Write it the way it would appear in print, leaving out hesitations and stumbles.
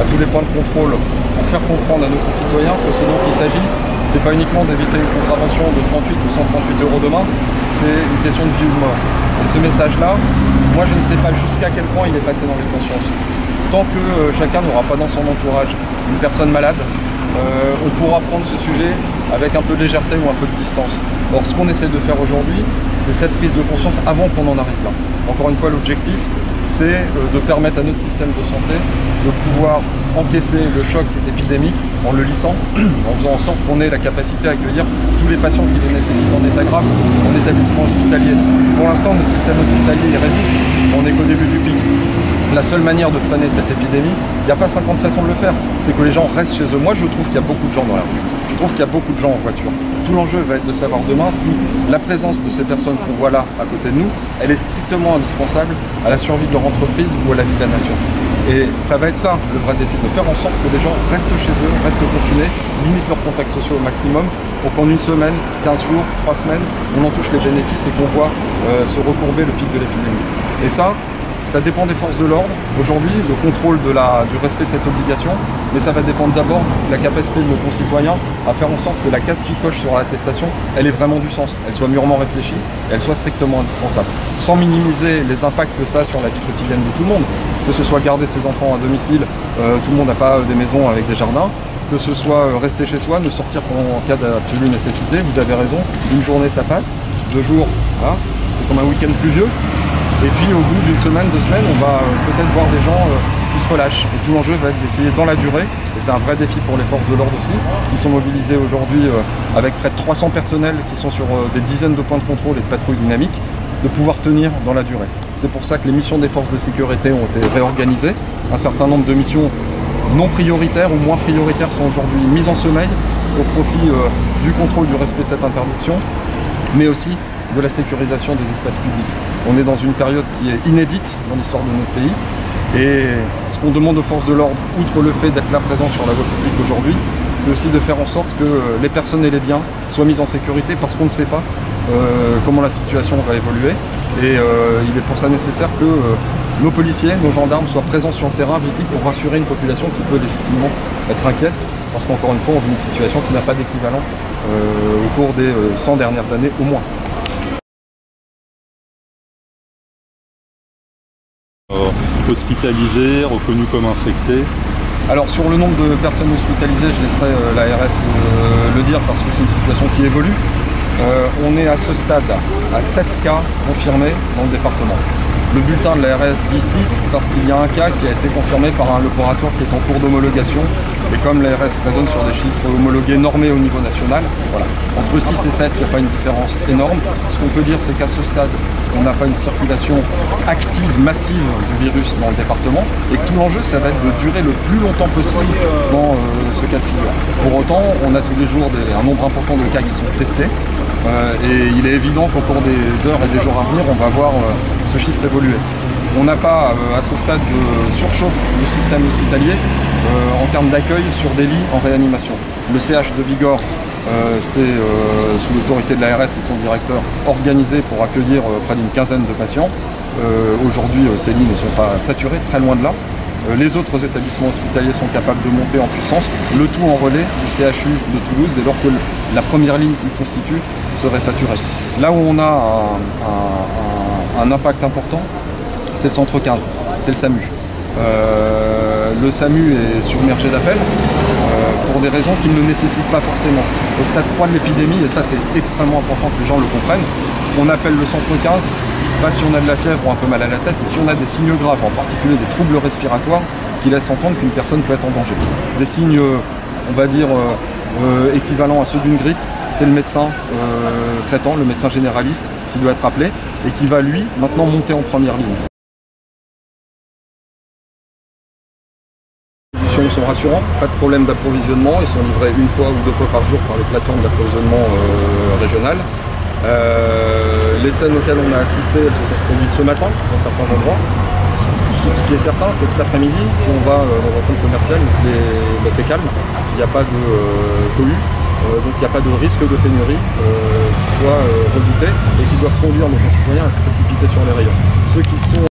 à tous les points de contrôle pour faire comprendre à nos concitoyens que ce dont il s'agit, c'est pas uniquement d'éviter une contravention de 38 ou 138 € demain, c'est une question de vie ou de mort. Et ce message-là, moi je ne sais pas jusqu'à quel point il est passé dans les consciences. Tant que chacun n'aura pas dans son entourage une personne malade, on pourra prendre ce sujet avec un peu de légèreté ou un peu de distance. Or, ce qu'on essaie de faire aujourd'hui, c'est cette prise de conscience avant qu'on en arrive là. Encore une fois, l'objectif, c'est de permettre à notre système de santé de pouvoir encaisser le choc épidémique en le lissant, en faisant en sorte qu'on ait la capacité à accueillir tous les patients qui les nécessitent en état grave, en établissement hospitalier. Pour l'instant, notre système hospitalier résiste, on n'est qu'au début du pic. La seule manière de freiner cette épidémie, il n'y a pas 50 façons de le faire, c'est que les gens restent chez eux. Moi, je trouve qu'il y a beaucoup de gens dans la rue. Je trouve qu'il y a beaucoup de gens en voiture. Tout l'enjeu va être de savoir demain si la présence de ces personnes qu'on voit là, à côté de nous, elle est strictement indispensable à la survie de leur entreprise ou à la vie de la nation. Et ça va être ça, le vrai défi, de faire en sorte que les gens restent chez eux, restent confinés, limitent leurs contacts sociaux au maximum, pour qu'en une semaine, 15 jours, 3 semaines, on en touche les bénéfices et qu'on voit se recourber le pic de l'épidémie. Et ça dépend des forces de l'ordre, aujourd'hui, le contrôle du respect de cette obligation, mais ça va dépendre d'abord de la capacité de nos concitoyens à faire en sorte que la case qui coche sur l'attestation, elle ait vraiment du sens, elle soit mûrement réfléchie, et elle soit strictement indispensable. Sans minimiser les impacts que ça a sur la vie quotidienne de tout le monde, que ce soit garder ses enfants à domicile, tout le monde n'a pas des maisons avec des jardins, que ce soit rester chez soi, ne sortir qu'en cas d'absolue nécessité, vous avez raison, une journée ça passe, 2 jours, voilà, c'est comme un week-end pluvieux. Et puis au bout d'une semaine, 2 semaines, on va peut-être voir des gens qui se relâchent. Et tout l'enjeu va être d'essayer dans la durée, et c'est un vrai défi pour les forces de l'ordre aussi, qui sont mobilisées aujourd'hui avec près de 300 personnels qui sont sur des dizaines de points de contrôle et de patrouilles dynamiques, de pouvoir tenir dans la durée. C'est pour ça que les missions des forces de sécurité ont été réorganisées. Un certain nombre de missions non prioritaires ou moins prioritaires sont aujourd'hui mises en sommeil au profit du contrôle du respect de cette interdiction, mais aussi de la sécurisation des espaces publics. On est dans une période qui est inédite dans l'histoire de notre pays, et ce qu'on demande aux forces de l'ordre, outre le fait d'être là présent sur la voie publique aujourd'hui, c'est aussi de faire en sorte que les personnes et les biens soient mis en sécurité, parce qu'on ne sait pas comment la situation va évoluer, et il est pour ça nécessaire que nos policiers, nos gendarmes soient présents sur le terrain, visibles, pour rassurer une population qui peut légitimement être inquiète, parce qu'encore une fois, on vit une situation qui n'a pas d'équivalent au cours des 100 dernières années au moins. Hospitalisés, reconnus comme infectés. Alors sur le nombre de personnes hospitalisées, je laisserai l'ARS le dire, parce que c'est une situation qui évolue. On est à ce stade à 7 cas confirmés dans le département. Le bulletin de l'ARS dit 6 parce qu'il y a un cas qui a été confirmé par un laboratoire qui est en cours d'homologation. Et comme l'ARS raisonne sur des chiffres homologués normés au niveau national, voilà. Entre 6 et 7, il n'y a pas une différence énorme. Ce qu'on peut dire, c'est qu'à ce stade, on n'a pas une circulation active, massive du virus dans le département, et que tout l'enjeu, ça va être de durer le plus longtemps possible dans ce cas de figure. Pour autant, on a tous les jours un nombre important de cas qui sont testés, et il est évident qu'au cours des heures et des jours à venir, on va voir ce chiffre évoluer. On n'a pas à ce stade de surchauffe du système hospitalier en termes d'accueil sur des lits en réanimation. Le CH de Bigorre, c'est sous l'autorité de l'ARS et de son directeur organisé pour accueillir près d'une quinzaine de patients. Aujourd'hui, ces lits ne sont pas saturés, très loin de là. Les autres établissements hospitaliers sont capables de monter en puissance, le tout en relais du CHU de Toulouse, dès lors que la première ligne qu'il constitue serait saturée. Là où on a un impact important, c'est le centre 15, c'est le SAMU. Le SAMU est submergé d'appels pour des raisons qu'il ne nécessite pas forcément. Au stade 3 de l'épidémie, et ça c'est extrêmement important que les gens le comprennent, on appelle le centre 15, pas si on a de la fièvre ou un peu mal à la tête, et si on a des signes graves, en particulier des troubles respiratoires, qui laissent entendre qu'une personne peut être en danger. Des signes, on va dire, équivalents à ceux d'une grippe, c'est le médecin traitant, le médecin généraliste, qui doit être appelé, et qui va lui, maintenant, monter en première ligne. Sont rassurants, pas de problème d'approvisionnement, ils sont livrés 1 fois ou 2 fois par jour par les plateformes d'approvisionnement régionales. Les scènes auxquelles on a assisté, elles se sont produites ce matin dans certains endroits. Ce qui est certain, c'est que cet après-midi, si on va dans un centre commercial, c'est calme, il n'y a pas de cohue, donc il n'y a pas de risque de pénurie qui soit redouté et qui doivent conduire nos concitoyens à se précipiter sur les rayons. Ceux qui sont